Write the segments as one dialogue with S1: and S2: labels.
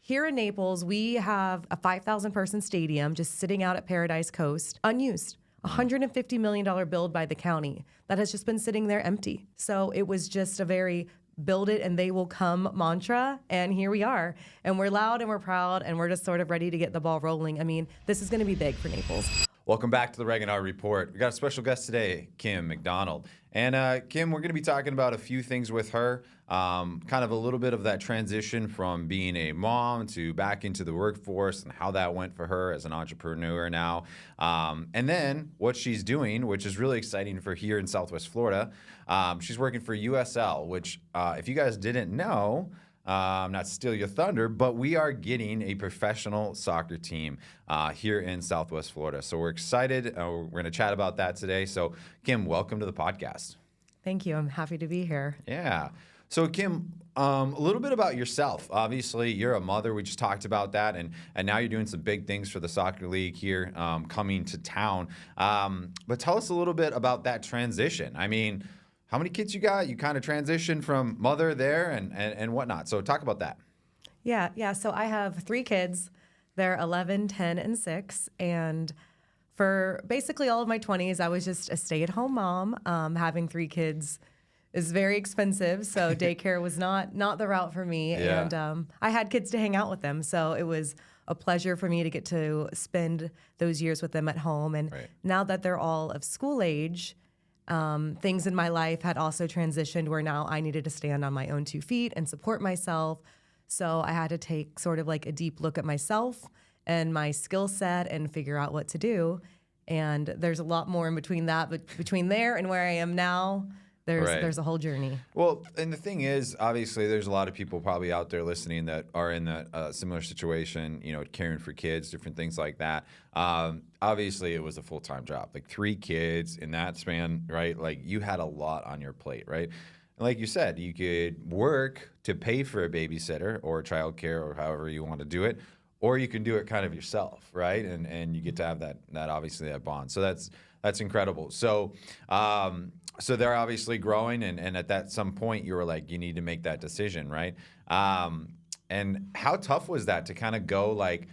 S1: Here in Naples, we have a 5,000 person stadium just sitting out at Paradise Coast, unused. $150 million build by the county that has just been sitting there empty. So it was just a very build it and they will come mantra. And here we are. And we're loud and we're proud and we're just sort of ready to get the ball rolling. I mean, this is going to be big for Naples.
S2: Welcome back to the Reganar Report. We got a special guest today, Kim McDonnell. And Kim, we're going to be talking about a few things with her, kind of a little bit of that transition from being a mom to back into the workforce and how that went for her as an entrepreneur now. And then what she's doing, which is really exciting for here in Southwest Florida. She's working for USL, which if you guys didn't know, not to steal your thunder, but we are getting a professional soccer team here in Southwest Florida. So we're excited. We're going to chat about that today. So Kim, welcome to the podcast.
S1: Thank you. I'm happy to be here.
S2: Yeah. So Kim, a little bit about yourself. Obviously, you're a mother. We just talked about that. And now you're doing some big things for the soccer league here coming to town. But tell us a little bit about that transition. I mean, how many kids you got? You kind of transitioned from mother there and whatnot. So talk about that.
S1: Yeah. So I have 3 kids. They're 11, 10, and 6. And for basically all of my 20s, I was just a stay-at-home mom. Having 3 kids is very expensive, so daycare was not the route for me.
S2: Yeah.
S1: And I had kids to hang out with them, so it was a pleasure for me to get to spend those years with them at home. And now that they're all of school age, things in my life had also transitioned where now I needed to stand on my own 2 feet and support myself. So I had to take sort of like a deep look at myself and my skill set and figure out what to do. And there's a lot more in between that, but between there and where I am now, there's a whole journey.
S2: Well, and the thing is, obviously, there's a lot of people probably out there listening that are in that similar situation, caring for kids, different things like that. Obviously, it was a full-time job, like 3 kids in that span, right? Like you had a lot on your plate, right? And like you said, you could work to pay for a babysitter or childcare or however you want to do it, or you can do it kind of yourself, right? And you get to have that obviously that bond. So that's incredible. So so they're obviously growing, and at that some point you were like, you need to make that decision, right? And how tough was that to kind of go like,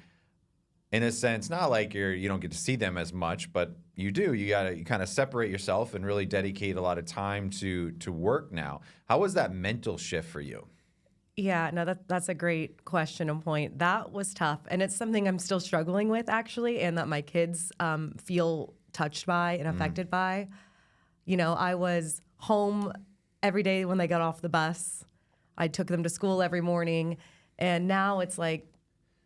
S2: in a sense, not like you don't get to see them as much, but you do. You kind of separate yourself and really dedicate a lot of time to work now. How was that mental shift for you?
S1: Yeah, no, that's a great question and point. That was tough, and it's something I'm still struggling with, actually, and that my kids feel touched by and affected by. I was home every day when they got off the bus. I took them to school every morning, and now it's like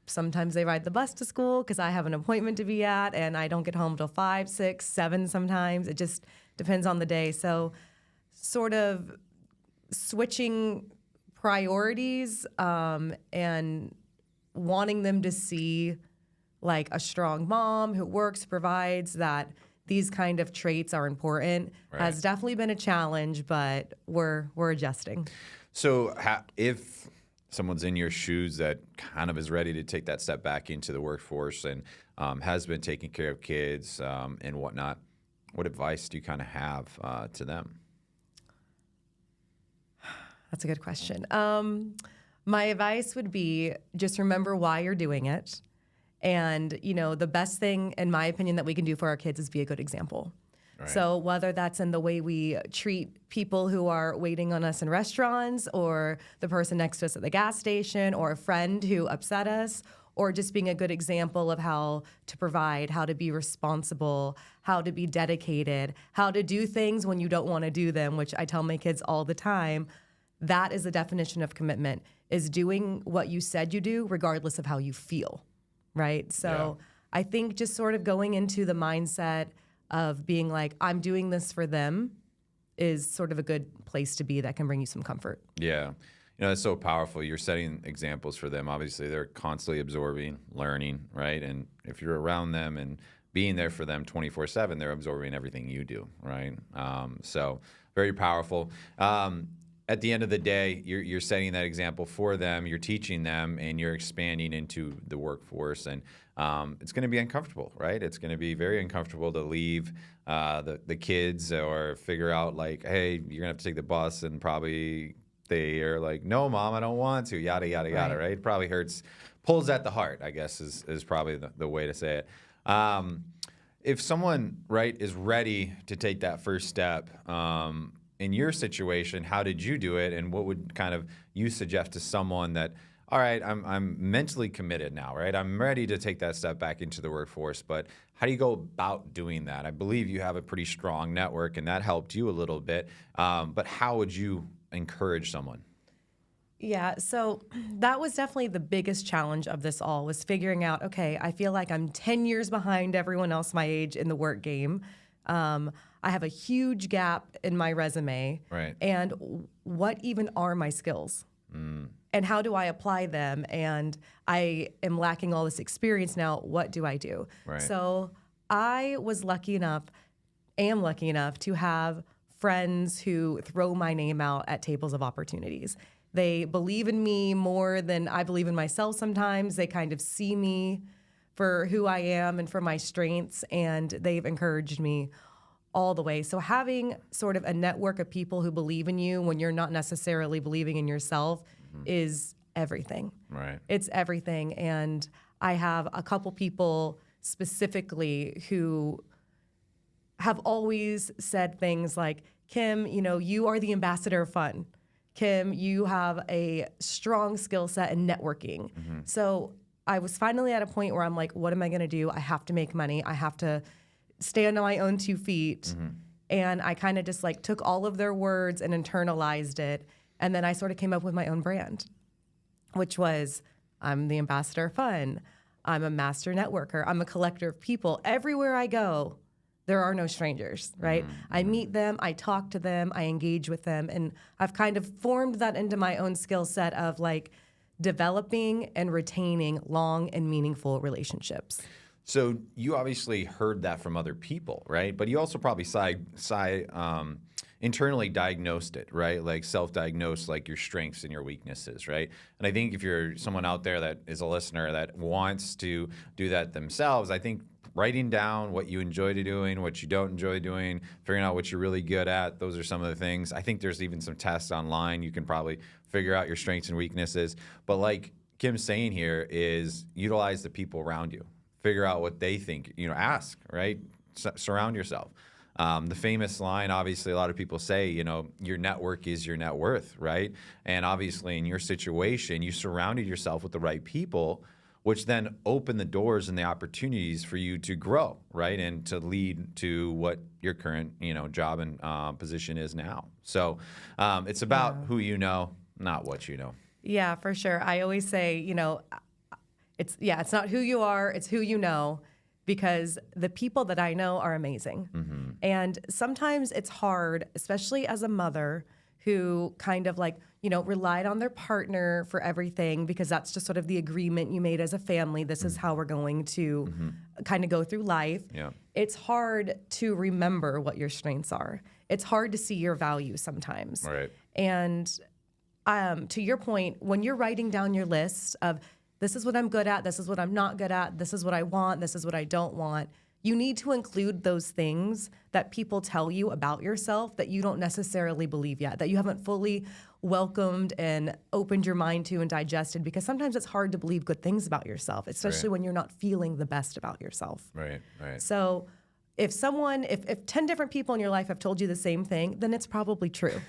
S1: sometimes they ride the bus to school because I have an appointment to be at, and I don't get home till 5, 6, 7 sometimes. It just depends on the day. So sort of switching priorities and wanting them to see like a strong mom who works, provides, that these kind of traits are important has definitely been a challenge, but we're adjusting.
S2: So if someone's in your shoes that kind of is ready to take that step back into the workforce and has been taking care of kids and whatnot, what advice do you kind of have to them?
S1: That's a good question. My advice would be just remember why you're doing it. And, the best thing, in my opinion, that we can do for our kids is be a good example. Right. So whether that's in the way we treat people who are waiting on us in restaurants, or the person next to us at the gas station, or a friend who upset us, or just being a good example of how to provide, how to be responsible, how to be dedicated, how to do things when you don't want to do them, which I tell my kids all the time. That is the definition of commitment, is doing what you said you do regardless of how you feel. Right. So I think just sort of going into the mindset of being like, I'm doing this for them is sort of a good place to be that can bring you some comfort.
S2: Yeah. That's so powerful. You're setting examples for them. Obviously, they're constantly absorbing, learning, right? And if you're around them and being there for them 24/7, they're absorbing everything you do, right? So very powerful. At the end of the day, you're setting that example for them, you're teaching them, and you're expanding into the workforce. And it's going to be uncomfortable, right? It's going to be very uncomfortable to leave the kids or figure out like, hey, you're going to have to take the bus, and probably they are like, no, Mom, I don't want to, yada, yada, yada, right? It probably hurts pulls at the heart, I guess is probably the way to say it. If someone, right, is ready to take that first step, in your situation, how did you do it, and what would kind of you suggest to someone that, all right, I'm mentally committed now, right? I'm ready to take that step back into the workforce, but how do you go about doing that? I believe you have a pretty strong network, and that helped you a little bit. But how would you encourage someone?
S1: Yeah, so that was definitely the biggest challenge of this all was figuring out, okay, I feel like I'm 10 years behind everyone else my age in the work game. I have a huge gap in my resume.
S2: Right.
S1: And what even are my skills? And how do I apply them? And I am lacking all this experience now. What do I do?
S2: Right.
S1: So I was am lucky enough to have friends who throw my name out at tables of opportunities. They believe in me more than I believe in myself sometimes. They kind of see me for who I am and for my strengths, and they've encouraged me all the way. So having sort of a network of people who believe in you when you're not necessarily believing in yourself is everything.
S2: Right.
S1: It's everything. And I have a couple people specifically who have always said things like, Kim, you are the ambassador of fun. Kim, you have a strong skill set in networking. So I was finally at a point where I'm like, what am I going to do? I have to make money. I have to stand on my own 2 feet. And I kind of just like took all of their words and internalized it. And then I sort of came up with my own brand, which was I'm the ambassador of fun. I'm a master networker. I'm a collector of people. Everywhere I go, there are no strangers, right? I meet them, I talk to them, I engage with them, and I've kind of formed that into my own skill set of like developing and retaining long and meaningful relationships.
S2: So you obviously heard that from other people, right? But you also probably internally diagnosed it, right? Like self-diagnosed like your strengths and your weaknesses, right? And I think if you're someone out there that is a listener that wants to do that themselves, I think writing down what you enjoy doing, what you don't enjoy doing, figuring out what you're really good at, those are some of the things. I think there's even some tests online. You can probably figure out your strengths and weaknesses. But like Kim's saying here is utilize the people around you. Figure out what they think, ask, right? Surround yourself. The famous line, obviously, a lot of people say, your network is your net worth, right? And obviously, in your situation, you surrounded yourself with the right people, which then open the doors and the opportunities for you to grow, right? And to lead to what your current, job and position is now. So it's about who you know, not what you know.
S1: Yeah, for sure. I always say, it's not who you are, it's who you know, because the people that I know are amazing. And sometimes it's hard, especially as a mother who kind of like, relied on their partner for everything because that's just sort of the agreement you made as a family. This is how we're going to kind of go through life.
S2: Yeah.
S1: It's hard to remember what your strengths are. It's hard to see your value sometimes.
S2: Right.
S1: And to your point, when you're writing down your list of this is what I'm good at, this is what I'm not good at, this is what I want, this is what I don't want, you need to include those things that people tell you about yourself that you don't necessarily believe yet, that you haven't fully welcomed and opened your mind to and digested, because sometimes it's hard to believe good things about yourself, especially when you're not feeling the best about yourself.
S2: Right.
S1: So if 10 different people in your life have told you the same thing, then it's probably true,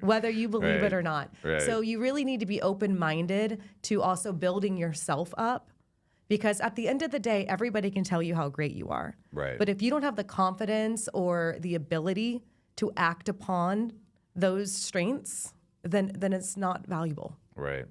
S1: whether you believe it or not.
S2: Right.
S1: So you really need to be open-minded to also building yourself up, because at the end of the day, everybody can tell you how great you are.
S2: Right.
S1: But if you don't have the confidence or the ability to act upon those strengths, then it's not valuable.
S2: Right.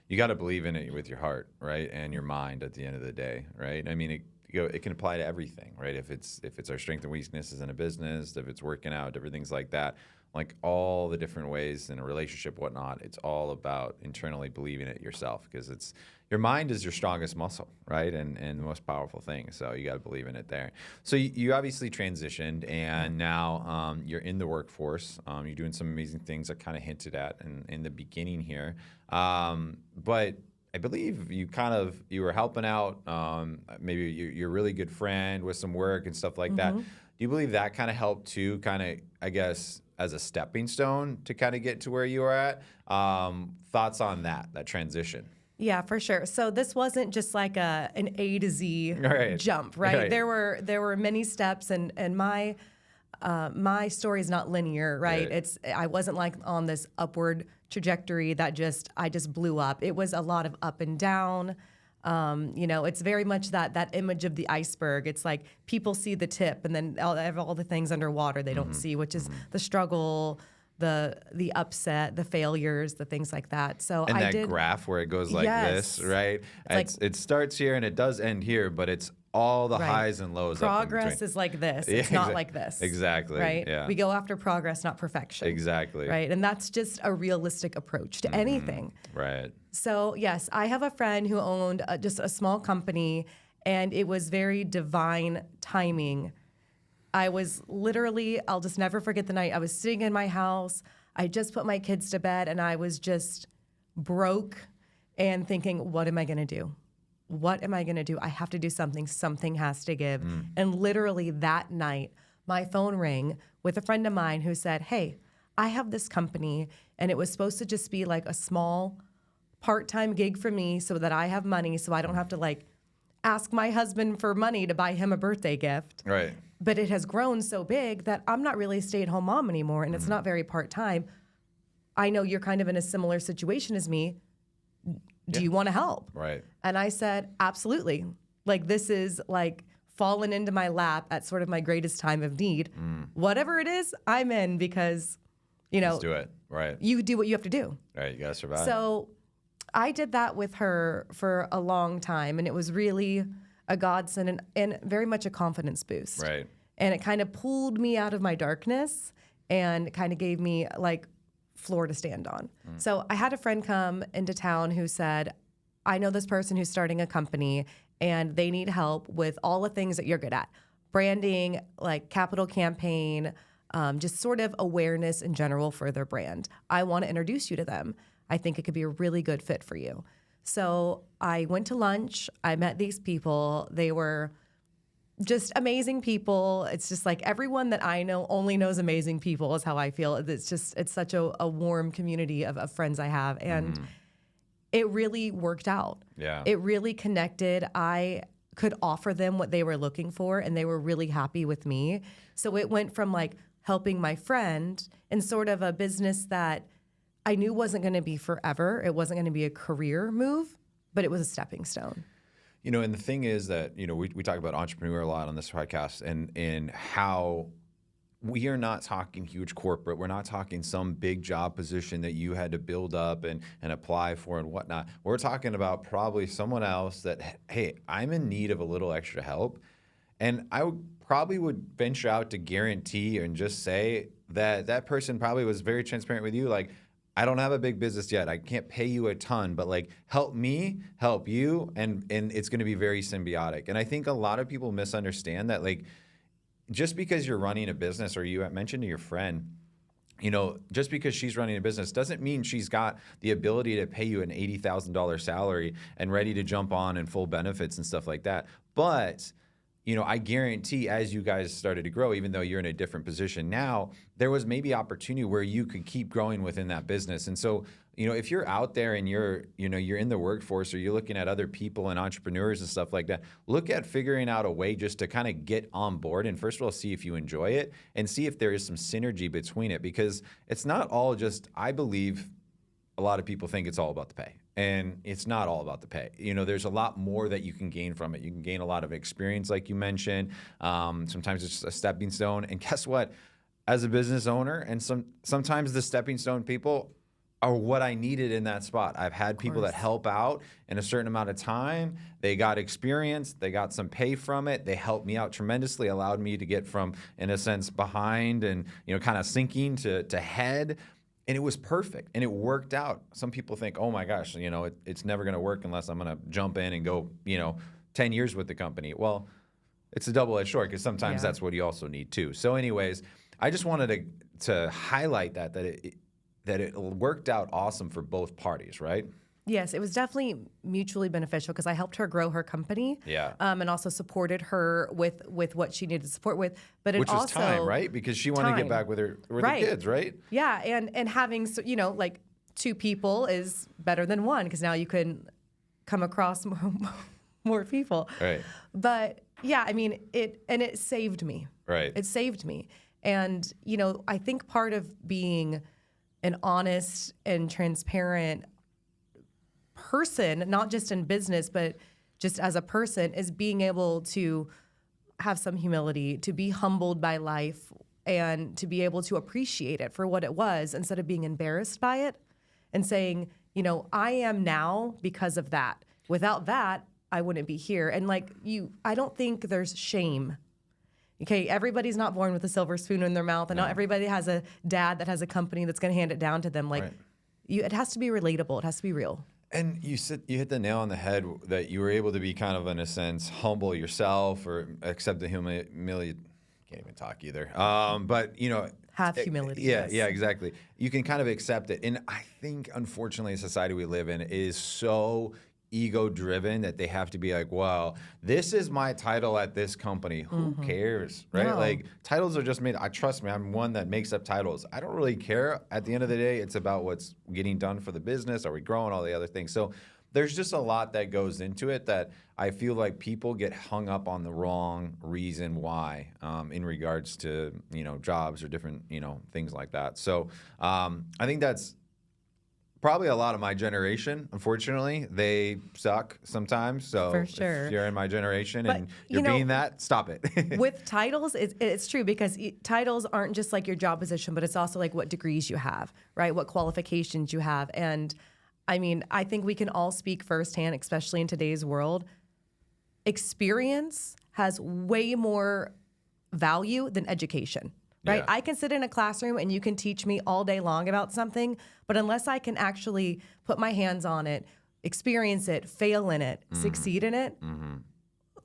S2: You got to believe in it with your heart, right, and your mind at the end of the day, right? I mean, it can apply to everything, right? If it's our strengths and weaknesses in a business, if it's working out, different things like that, like all the different ways in a relationship, whatnot, it's all about internally believing it yourself, because it's your mind is your strongest muscle, right? And the most powerful thing. So you got to believe in it there. So you obviously transitioned, and now you're in the workforce. You're doing some amazing things I kind of hinted at in the beginning here. But I believe you were helping out maybe your really good friend with some work and stuff like that. Do you believe that kind of helped too, kind of, I guess, as a stepping stone to kind of get to where you are at? Thoughts on that transition?
S1: Yeah, for sure. So this wasn't just like an A to Z jump, right?
S2: Right.
S1: There were many steps, and my story is not linear, right? I wasn't like on this upward trajectory that I just blew up. It was a lot of up and down. It's very much that image of the iceberg. It's like people see the tip, and then all the things underwater they don't see, which is the struggle, the upset, the failures, the things like that. So
S2: and
S1: I
S2: that graph where it goes like this, right? It starts here and it does end here, but it's all the highs and lows.
S1: Progress is like this. It's not like this.
S2: Exactly.
S1: Right?
S2: Yeah.
S1: We go after progress, not perfection.
S2: Exactly.
S1: Right? And that's just a realistic approach to anything.
S2: Right.
S1: So, yes, I have a friend who owned just a small company, and it was very divine timing. I was literally, I'll just never forget the night. I was sitting in my house. I just put my kids to bed, and I was just broke and thinking, what am I going to do? What am I going to do? I have to do something. Something has to give. And literally that night, my phone rang with a friend of mine who said, hey, I have this company, and it was supposed to just be like a small part-time gig for me so that I have money so I don't have to like ask my husband for money to buy him a birthday gift.
S2: Right.
S1: But it has grown so big that I'm not really a stay-at-home mom anymore, and it's not very part-time. I know you're kind of in a similar situation as me. Do you want to help?
S2: Right.
S1: And I said, absolutely. Like, this is like fallen into my lap at sort of my greatest time of need. Whatever it is, I'm in because,
S2: Let's do it. Right.
S1: you do what you have to do.
S2: Right. You got to survive.
S1: So I did that with her for a long time, and it was really a godsend and very much a confidence boost.
S2: Right.
S1: And it kind of pulled me out of my darkness and kind of gave me like floor to stand on. So I had a friend come into town who said, I know this person who's starting a company and they need help with all the things that you're good at. Branding, like capital campaign, just sort of awareness in general for their brand. I want to introduce you to them. I think it could be a really good fit for you. So I went to lunch. I met these people. They were just amazing people. It's just like everyone that I know only knows amazing people is how I feel. It's such a warm community of friends I have. And it really worked out.
S2: Yeah.
S1: It really connected. I could offer them what they were looking for, and they were really happy with me. So it went from like helping my friend in sort of a business that I knew wasn't going to be forever. It wasn't going to be a career move, but it was a stepping stone.
S2: And the thing is that, we talk about entrepreneur a lot on this podcast and how we are not talking huge corporate. We're not talking some big job position that you had to build up and apply for and whatnot. We're talking about probably someone else that, hey, I'm in need of a little extra help. And I probably would venture out to guarantee and just say that that person probably was very transparent with you. Like, I don't have a big business yet. I can't pay you a ton, but like help me, help you, and it's going to be very symbiotic. And I think a lot of people misunderstand that, like, just because you're running a business, or you mentioned to your friend, just because she's running a business doesn't mean she's got the ability to pay you an $80,000 salary and ready to jump on and full benefits and stuff like that. But I guarantee as you guys started to grow, even though you're in a different position now, there was maybe opportunity where you could keep growing within that business. And so, if you're out there and you're in the workforce, or you're looking at other people and entrepreneurs and stuff like that, look at figuring out a way just to kind of get on board. And first of all, see if you enjoy it and see if there is some synergy between it, because it's not all just, I believe a lot of people think it's all about the pay. And it's not all about the pay. There's a lot more that you can gain from it. You can gain a lot of experience, like you mentioned. Sometimes it's just a stepping stone. And guess what? As a business owner, and sometimes the stepping stone people are what I needed in that spot. I've had people that help out in a certain amount of time. They got experience. They got some pay from it. They helped me out tremendously, allowed me to get from, in a sense, behind and kind of sinking to head. And it was perfect, and it worked out. Some people think, oh my gosh, it's never going to work unless I'm going to jump in and go, 10 years with the company. Well, it's a double-edged sword, because sometimes that's what you also need too. So anyways, I just wanted to highlight that it worked out awesome for both parties, right?
S1: Yes, it was definitely mutually beneficial because I helped her grow her company.
S2: Yeah.
S1: And also supported her with what she needed support with. But it
S2: Which
S1: also
S2: was time, right? Because she wanted to get back with the kids, right?
S1: Yeah, and having like two people is better than one, because now you can come across more people.
S2: Right.
S1: But yeah, I mean, it saved me.
S2: Right.
S1: It saved me. And, I think part of being an honest and transparent person, not just in business, but just as a person, is being able to have some humility, to be humbled by life, and to be able to appreciate it for what it was instead of being embarrassed by it and saying, I am now because of that. Without that, I wouldn't be here. And I don't think there's shame. Okay, everybody's not born with a silver spoon in their mouth, and not everybody has a dad that has a company that's going to hand it down to them. It has to be relatable. It has to be real.
S2: And you hit the nail on the head that you were able to be kind of, in a sense, humble yourself or accept the humility. Can't even talk either. But
S1: Have humility.
S2: Yeah,
S1: yes.
S2: yeah, exactly. You can kind of accept it. And I think, unfortunately, the society we live in is so ego-driven that they have to be like, well, this is my title at this company. Who cares, right?
S1: No.
S2: Titles are just made. Trust me, I'm one that makes up titles. I don't really care. At the end of the day, it's about what's getting done for the business. Are we growing? All the other things. So there's just a lot that goes into it that I feel like people get hung up on the wrong reason why in regards to, jobs or different, things like that. So I think that's probably a lot of my generation. Unfortunately, they suck sometimes. So
S1: For sure.
S2: if you're in my generation
S1: But,
S2: and you're being that, stop it.
S1: With titles, it's true because titles aren't just like your job position, but it's also like what degrees you have, right? What qualifications you have. And I mean, I think we can all speak firsthand, especially in today's world. Experience has way more value than education. Right?
S2: Yeah.
S1: I can sit in a classroom and you can teach me all day long about something, but unless I can actually put my hands on it, experience it, fail in it, succeed in it,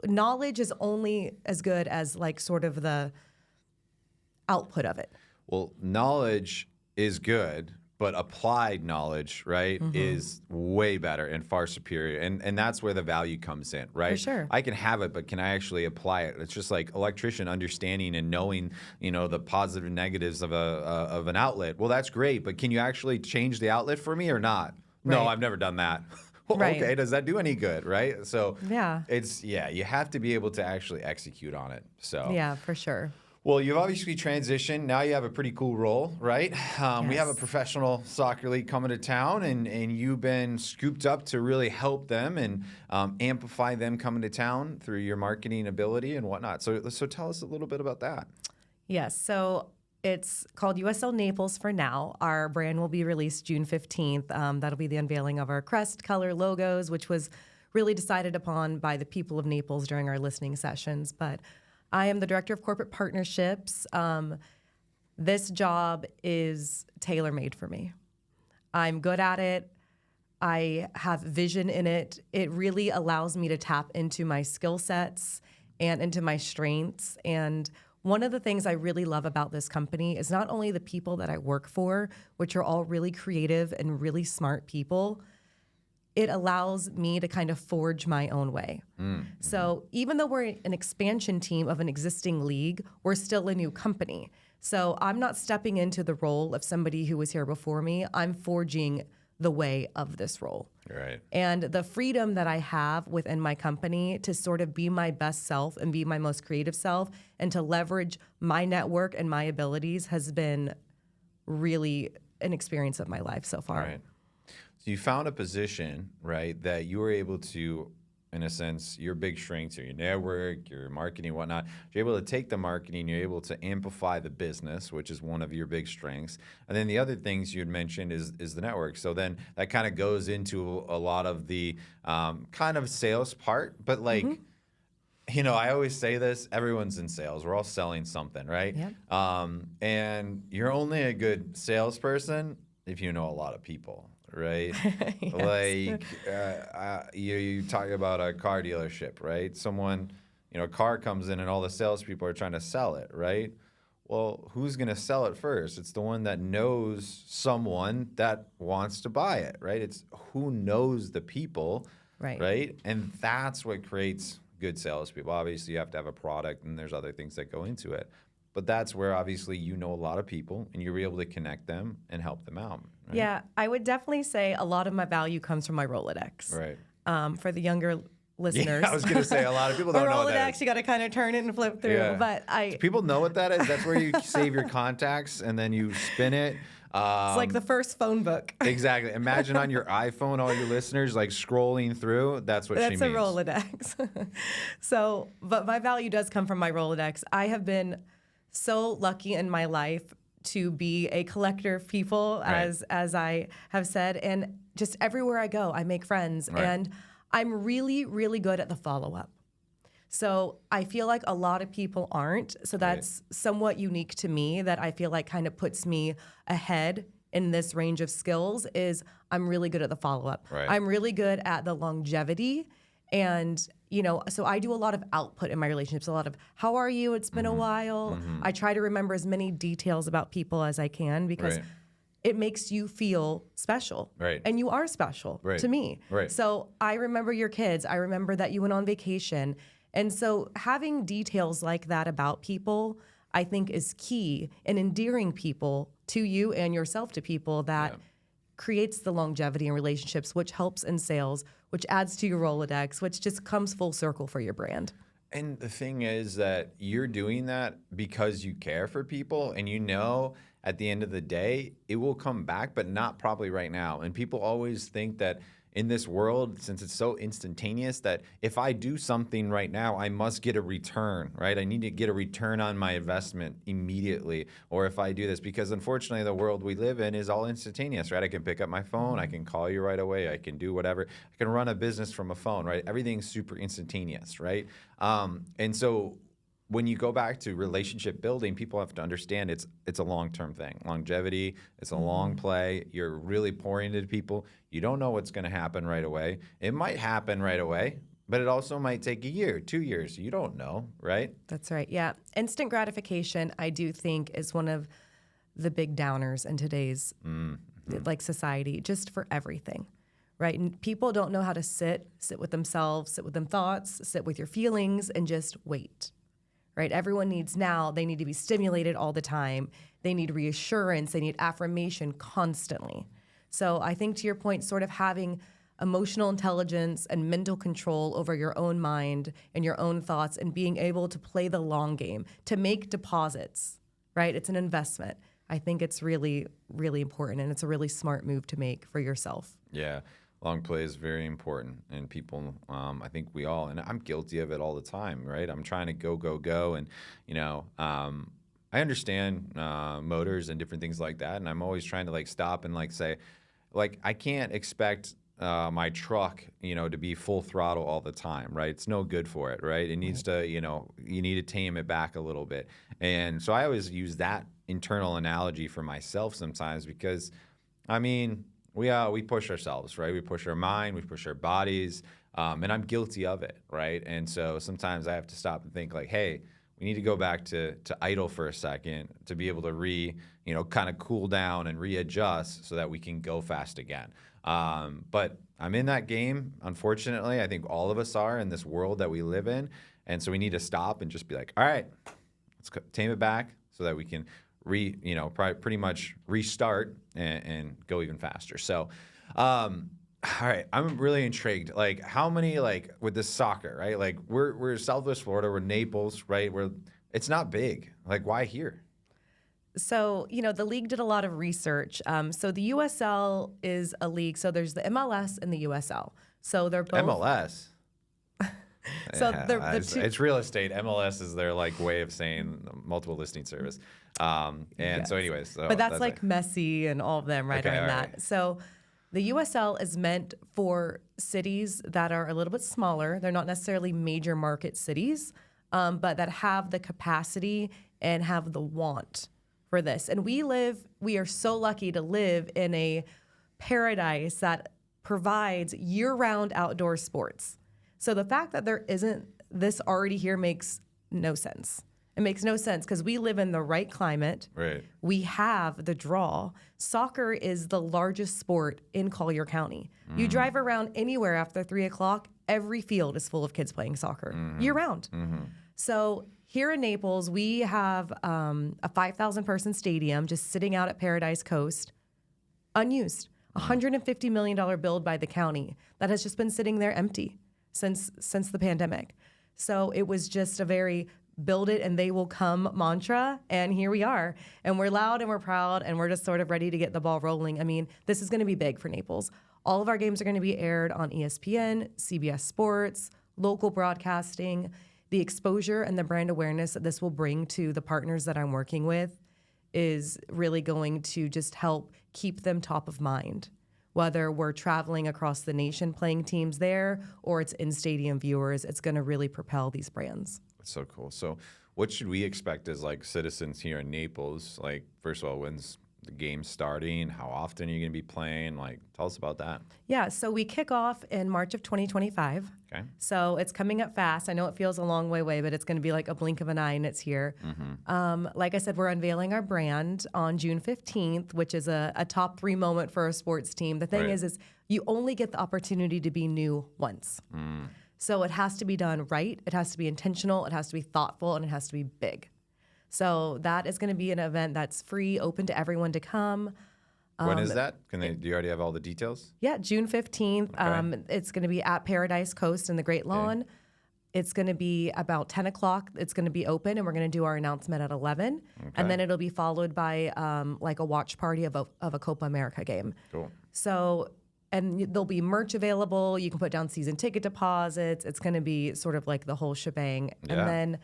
S1: knowledge is only as good as sort of the output of it.
S2: Well, knowledge is good, but applied knowledge, right, is way better and far superior. And that's where the value comes in, right?
S1: For sure.
S2: I can have it, but can I actually apply it? It's just like electrician understanding and knowing, the positive and negatives of an outlet. Well, that's great, but can you actually change the outlet for me or not?
S1: Right.
S2: No, I've never done that. Well,
S1: Right.
S2: okay, does that do any good, right? So
S1: Yeah.
S2: you have to be able to actually execute on it. So
S1: Yeah, for sure.
S2: well, you've obviously transitioned. Now you have a pretty cool role, right? We have a
S1: Yes.
S2: professional soccer league coming to town, and you've been scooped up to really help them and amplify them coming to town through your marketing ability and whatnot. So tell us a little bit about that.
S1: Yes. So it's called USL Naples for now. Our brand will be released June 15th. That'll be the unveiling of our crest, color, logos, which was really decided upon by the people of Naples during our listening sessions. But I am the Director of Corporate Partnerships. This job is tailor-made for me. I'm good at it. I have vision in it. It really allows me to tap into my skill sets and into my strengths. And one of the things I really love about this company is not only the people that I work for, which are all really creative and really smart people, it allows me to kind of forge my own way. So even though we're an expansion team of an existing league, we're still a new company. So I'm not stepping into the role of somebody who was here before me. I'm forging the way of this role.
S2: Right.
S1: And the freedom that I have within my company to sort of be my best self and be my most creative self and to leverage my network and my abilities has been really an experience of my life so far.
S2: Right. So you found a position, right, that you were able to, in a sense, your big strengths are your network, your marketing, whatnot. You're able to take the marketing, you're able to amplify the business, which is one of your big strengths. And then the other things you'd mentioned is the network. So then that kind of goes into a lot of the kind of sales part. But I always say this, everyone's in sales. We're all selling something, right?
S1: Yep.
S2: And you're only a good salesperson if you know a lot of people. Right?
S1: Yes.
S2: You talk about a car dealership, right? Someone, a car comes in and all the salespeople are trying to sell it, right? Well, who's going to sell it first? It's the one that knows someone that wants to buy it, right? It's who knows the people, right? And that's what creates good salespeople. Obviously, you have to have a product and there's other things that go into it. But that's where obviously you know a lot of people and you're able to connect them and help them out. Right?
S1: Yeah, I would definitely say a lot of my value comes from my Rolodex.
S2: Right.
S1: for the younger listeners.
S2: Yeah, I was going to say a lot of people don't know what that
S1: Rolodex,
S2: is.
S1: you got to kind of turn it and flip through.
S2: Yeah.
S1: But
S2: Do people know what that is? That's where you save your contacts and then you spin it.
S1: It's like the first phone book.
S2: Exactly. Imagine on your iPhone, all your listeners like scrolling through. That's what she means.
S1: That's a Rolodex. So, but my value does come from my Rolodex. I have been so lucky in my life to be a collector of people,
S2: Right.
S1: as I have said, and just everywhere I go, I make friends,
S2: Right.
S1: and I'm really, really good at the follow-up. So I feel like a lot of people aren't. So that's somewhat unique to me that I feel like kind of puts me ahead in this range of skills is I'm really good at the follow-up.
S2: Right.
S1: I'm really good at the longevity. And, so I do a lot of output in my relationships, a lot of, how are you? It's been a while. I try to remember as many details about people as I can because
S2: Right.
S1: it makes you feel special.
S2: Right.
S1: And you are special
S2: Right.
S1: to me.
S2: Right.
S1: So I remember your kids. I remember that you went on vacation. And so having details like that about people, I think is key in endearing people to you and yourself to people that creates the longevity in relationships, which helps in sales, which adds to your Rolodex, which just comes full circle for your brand.
S2: And the thing is that you're doing that because you care for people and at the end of the day, it will come back, but not probably right now. And people always think that in this world, since it's so instantaneous, that if I do something right now, I must get a return, right? I need to get a return on my investment immediately. Or if I do this, because unfortunately the world we live in is all instantaneous, right? I can pick up my phone, I can call you right away, I can do whatever. I can run a business from a phone, right? Everything's super instantaneous, right? And so when you go back to relationship building, people have to understand it's a long-term thing. Longevity, it's a long play. You're really pouring into people. You don't know what's going to happen right away. It might happen right away, but it also might take a year, 2 years. You don't know, right?
S1: That's right. Yeah. Instant gratification, I do think, is one of the big downers in today's society, just for everything. Right. And people don't know how to sit with themselves, sit with them thoughts, sit with your feelings, and just wait. Right? Everyone needs now. They need to be stimulated all the time. They need reassurance. They need affirmation constantly. So I think to your point, sort of having emotional intelligence and mental control over your own mind and your own thoughts and being able to play the long game, to make deposits, right? It's an investment. I think it's really, really important, and it's a really smart move to make for yourself.
S2: Yeah. Long play is very important, and people, I think we all, and I'm guilty of it all the time, right? I'm trying to go, and, I understand motors and different things like that, and I'm always trying to, stop and, say, I can't expect my truck, to be full throttle all the time, right? It's no good for it, right? It needs to, you need to tame it back a little bit. And so I always use that internal analogy for myself sometimes because, we push ourselves, right? We push our mind, we push our bodies, and I'm guilty of it, right? And so sometimes I have to stop and think hey, we need to go back to idle for a second to be able to kind of cool down and readjust so that we can go fast again. But I'm in that game, unfortunately. I think all of us are in this world that we live in. And so we need to stop and just be all right, let's tame it back so that we can pretty much restart and go even faster. So, all right, I'm really intrigued. How many, with this soccer, right? We're Southwest Florida, we're Naples, right? It's not big. Why here?
S1: So, the league did a lot of research. So the USL is a league. So there's the MLS and the USL. So they're both
S2: MLS.
S1: So
S2: Yeah, it's real estate. MLS is their way of saying multiple listing service.
S1: Yes.
S2: So anyways. So
S1: but that's Messi and all of them right
S2: Okay,
S1: around
S2: all
S1: that.
S2: right.
S1: So the USL is meant for cities that are a little bit smaller. They're not necessarily major market cities, but that have the capacity and have the want for this. And we are so lucky to live in a paradise that provides year-round outdoor sports. So the fact that there isn't this already here makes no sense. It makes no sense because we live in the right climate.
S2: Right.
S1: We have the draw. Soccer is the largest sport in Collier County. You drive around anywhere after 3 o'clock, every field is full of kids playing soccer year round. So here in Naples, we have a 5,000 person stadium just sitting out at Paradise Coast, unused. $150 million build by the county that has just been sitting there empty since the pandemic. So it was just a very build it and they will come mantra. And here we are. And we're loud and we're proud and we're just sort of ready to get the ball rolling. I mean, this is going to be big for Naples. All of our games are going to be aired on ESPN, CBS Sports, local broadcasting. The exposure and the brand awareness that this will bring to the partners that I'm working with is really going to just help keep them top of mind. Whether we're traveling across the nation playing teams there or it's in-stadium viewers, it's going to really propel these brands.
S2: That's so cool. So what should we expect as like citizens here in Naples? Like, first of all, when's the game starting? How often are you going to be playing? Like, tell us about that.
S1: Yeah, so we kick off in March of 2025.
S2: Okay.
S1: So it's coming up fast. I know it feels a long way away, but it's going to be like a blink of an eye and it's here. Like I said, we're unveiling our brand on June 15th, which is a top 3 moment for a sports team. The thing is you only get the opportunity to be new once. So it has to be done right. It has to be intentional. It has to be thoughtful, and it has to be big. So that is going to be an event that's free, open to everyone to come.
S2: When is that? Do you already have all the details?
S1: Yeah, June 15th.
S2: Okay.
S1: It's going to be at Paradise Coast in the Great Lawn. Okay. It's going to be about 10 o'clock. It's going to be open, and we're going to do our announcement at 11. Okay. And then it'll be followed by like a watch party of a Copa America game.
S2: Cool.
S1: So, and there'll be merch available. You can put down season ticket deposits. It's going to be sort of like the whole shebang. Yeah. And then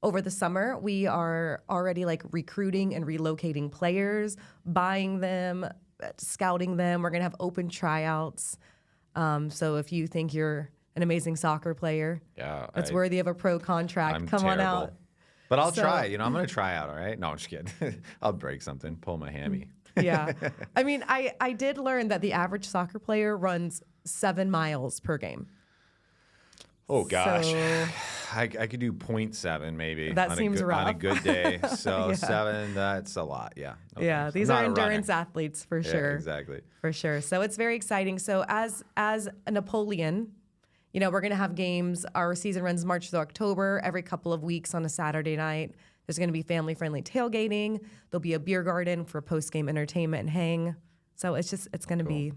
S1: over the summer, we are already like recruiting and relocating players, buying them, scouting them. We're going to have open tryouts. So if you think you're an amazing soccer player that's worthy of a pro contract, come on out.
S2: But I'll try. I'm going to try out, all right? No, I'm just kidding. I'll break something, pull my hammy.
S1: Yeah. I mean, I did learn that the average soccer player runs 7 miles per game.
S2: Oh, gosh. So, I could do 0.7 maybe.
S1: That seems rough.
S2: On a good day. So 7, that's a lot. Yeah. Okay.
S1: Yeah. These are endurance athletes for sure.
S2: Yeah, exactly.
S1: For sure. So it's very exciting. So as a Napoleon, we're going to have games. Our season runs March through October, every couple of weeks on a Saturday night. There's going to be family-friendly tailgating. There'll be a beer garden for post-game entertainment and hang. So it's going to be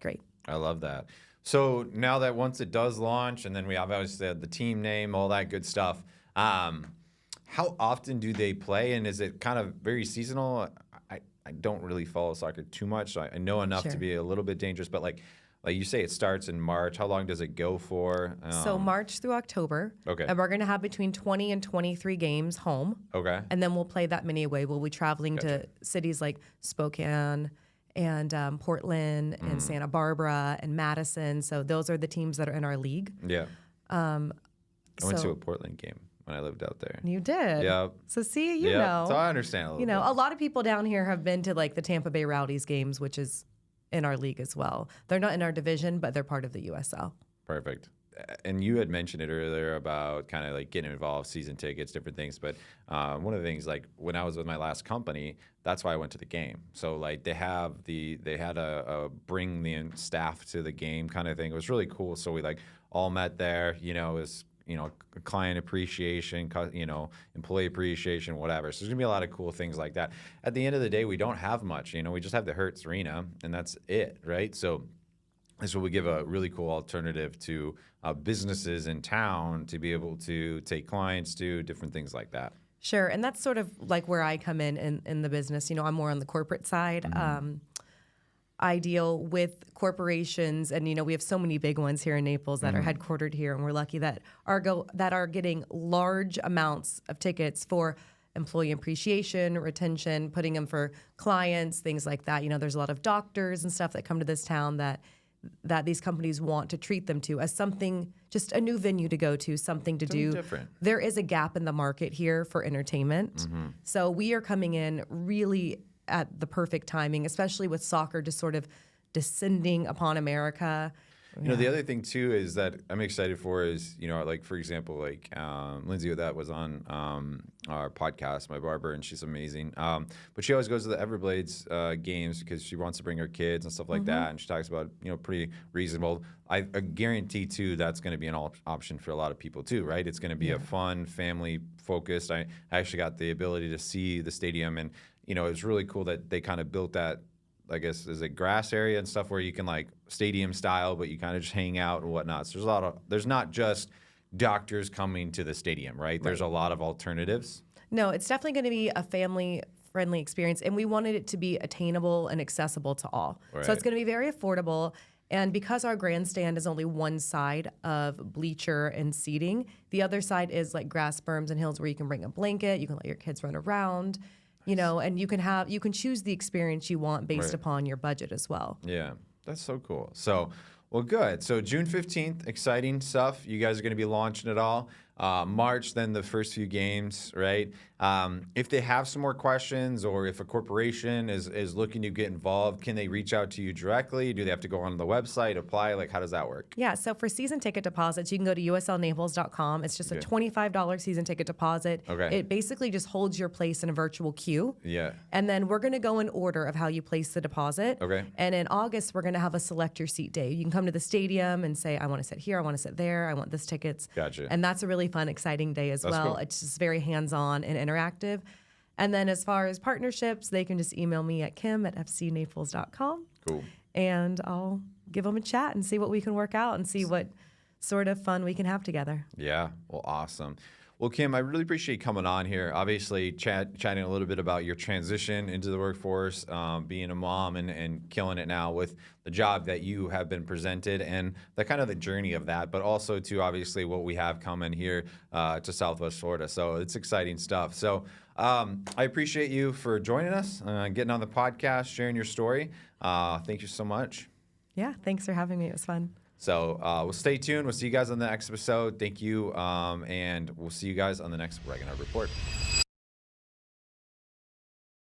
S1: great.
S2: I love that. So now that once it does launch, and then we obviously had the team name, all that good stuff, how often do they play, and is it kind of very seasonal? I don't really follow soccer too much, so I know enough to be a little bit dangerous, but like you say, it starts in March. How long does it go for?
S1: So March through October. Okay. And we're going to have between 20 and 23 games home.
S2: Okay.
S1: And then we'll play that many away. We'll be traveling to cities like Spokane and Portland and Santa Barbara and Madison. So those are the teams that are in our league.
S2: Yeah. I went to a Portland game when I lived out there.
S1: You did?
S2: Yeah.
S1: So see, you know.
S2: So I understand a little bit.
S1: A lot of people down here have been to like the Tampa Bay Rowdies games, which is in our league as well. They're not in our division, but they're part of the USL.
S2: Perfect. And you had mentioned it earlier about kind of like getting involved, season tickets, different things. But one of the things, like when I was with my last company, that's why I went to the game. So like they had a bring the staff to the game kind of thing. It was really cool. So we like all met there. It was client appreciation, employee appreciation, whatever. So there's gonna be a lot of cool things like that. At the end of the day, we don't have much. We just have the Hertz Arena, and that's it, right? So this will give a really cool alternative to businesses in town to be able to take clients to different things like that.
S1: Sure, and that's sort of like where I come in the business. I'm more on the corporate side. I deal with corporations, and we have so many big ones here in Naples that are headquartered here, and we're lucky that are getting large amounts of tickets for employee appreciation, retention, putting them for clients, things like that. There's a lot of doctors and stuff that come to this town that these companies want to treat them to as something, just a new venue to go to, something to do.
S2: Different.
S1: There is a gap in the market here for entertainment. So we are coming in really at the perfect timing, especially with soccer just sort of descending upon America.
S2: The other thing too is that I'm excited for is, like for example, like Lindsay that was on our podcast, my barber, and she's amazing. But she always goes to the Everblades games because she wants to bring her kids and stuff like that. And she talks about, pretty reasonable. I guarantee too that's going to be an option for a lot of people too, right? It's going to be a fun, family focused. I actually got the ability to see the stadium, and it's really cool that they kind of built that I guess, is it grass area and stuff where you can like stadium style, but you kind of just hang out and whatnot. So there's not just doctors coming to the stadium, right? There's a lot of alternatives.
S1: No, it's definitely going to be a family-friendly experience, and we wanted it to be attainable and accessible to all.
S2: Right.
S1: So it's going to be very affordable. And because our grandstand is only one side of bleacher and seating, the other side is like grass berms and hills where you can bring a blanket, you can let your kids run around, you know, and you can choose the experience you want based upon your budget as well.
S2: Yeah, that's so cool. So, well, good. So June 15th, exciting stuff. You guys are going to be launching it all. March, then the first few games, right? If they have some more questions or if a corporation is looking to get involved, can they reach out to you directly? Do they have to go on the website, apply? Like, how does that work?
S1: Yeah, so for season ticket deposits, you can go to USL Naples.com. It's just a $25 season ticket deposit.
S2: Okay.
S1: It basically just holds your place in a virtual queue.
S2: Yeah.
S1: And then we're going to go in order of how you place the deposit.
S2: Okay.
S1: And in August, we're going to have a select your seat day. You can come to the stadium and say, I want to sit here, I want to sit there, I want this tickets.
S2: Gotcha.
S1: And that's a really fun, exciting day as well.
S2: Cool.
S1: It's just very hands-on and interactive. And then as far as partnerships, they can just email me at kim@fcnaples.com.
S2: Cool.
S1: And I'll give them a chat and see what we can work out and see what sort of fun we can have together.
S2: Yeah. Well, awesome. Well, Kim, I really appreciate you coming on here. Obviously, chatting a little bit about your transition into the workforce, being a mom and killing it now with the job that you have been presented and the kind of the journey of that, but also to obviously what we have coming here to Southwest Florida. So it's exciting stuff. So I appreciate you for joining us, getting on the podcast, sharing your story. Thank you so much.
S1: Yeah, thanks for having me. It was fun.
S2: So we'll stay tuned. We'll see you guys on the next episode. Thank you. And we'll see you guys on the next Regan Report.